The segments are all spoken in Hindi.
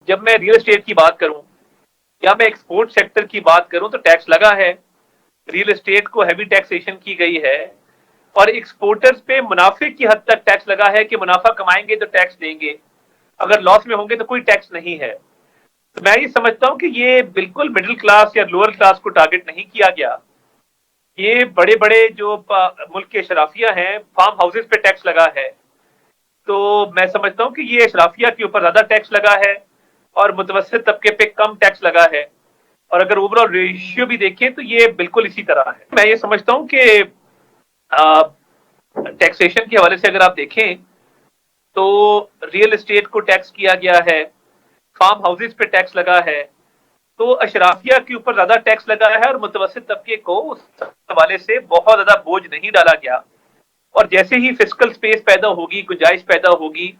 जब मैं रियल एस्टेट की बात करूं या मैं एक्सपोर्ट सेक्टर की बात करूं तो टैक्स लगा है। रियल एस्टेट को हैवी टैक्सेशन की गई है और एक्सपोर्टर्स पे मुनाफे की हद तक टैक्स लगा है कि मुनाफा कमाएंगे तो टैक्स देंगे, अगर लॉस में होंगे तो कोई टैक्स नहीं है। तो मैं ये समझता हूं कि ये बिल्कुल मिडिल क्लास या लोअर क्लास को टारगेट नहीं किया गया। ये बड़े बड़े जो मुल्क के अशराफिया हैं, फार्म हाउसेस पे टैक्स लगा है। तो मैं समझता हूं कि ये अशराफिया के ऊपर ज्यादा टैक्स लगा है और मुतवसत तबके पे कम टैक्स लगा है। और अगर ओवरऑल रेशियो भी देखें तो ये बिल्कुल इसी तरह है। मैं ये समझता हूं कि टैक्सेशन के हवाले से अगर आप देखें तो रियल एस्टेट को टैक्स किया गया है, फार्म हाउसेस पे टैक्स लगा है, तो अशराफिया के ऊपर ज्यादा टैक्स लगा है और मुतवसत तबके को उस हवाले से बहुत ज्यादा बोझ नहीं डाला गया। और जैसे ही फिजिकल स्पेस पैदा होगी, गुंजाइश पैदा होगी,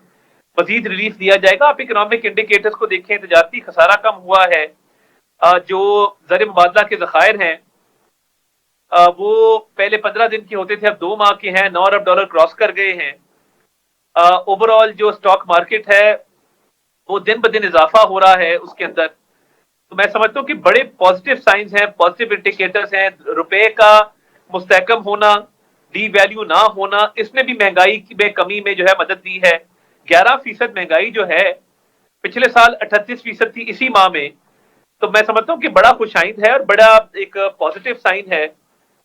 मजीद रिलीफ दिया जाएगा। आप इकोनॉमिक इंडिकेटर्स को देखें, तजारती खसारा कम हुआ है, जो ज़र मुबादला के जखायर हैं वो पहले 15 दिन के होते थे, अब 2 माह के हैं, 9 अरब डॉलर क्रॉस कर गए हैं। ओवरऑल जो स्टॉक मार्केट है वो दिन ब दिन इजाफा हो रहा है उसके अंदर। तो मैं समझता हूँ कि बड़े पॉजिटिव साइंस हैं, पॉजिटिव इंडिकेटर्स हैं। रुपए का मुस्तहकम होना, डी वैल्यू ना होना, इसने भी महंगाई में कमी में जो है मदद दी है। 11% महंगाई जो है पिछले साल 38% थी इसी माह में। तो मैं समझता हूँ कि बड़ा खुशाइंद है और बड़ा एक पॉजिटिव साइन है।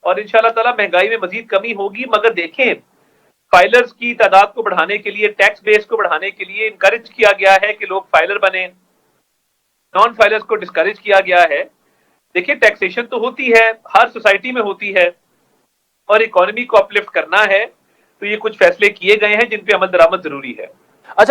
और इंशाल्लाह ताला महंगाई में मजीद कमी होगी। मगर देखें, फाइलर्स की तादाद को बढ़ाने के लिए, टैक्स बेस को बढ़ाने के लिए इंकरेज किया गया है कि लोग फाइलर बने, नॉन फाइलर्स को डिस्करेज किया गया है। देखिए, टैक्सेशन तो होती है, हर सोसाइटी में होती है और इकोनॉमी को अपलिफ्ट करना है। तो ये कुछ फैसले किए गए हैं जिन पे अमल दरामद जरूरी है।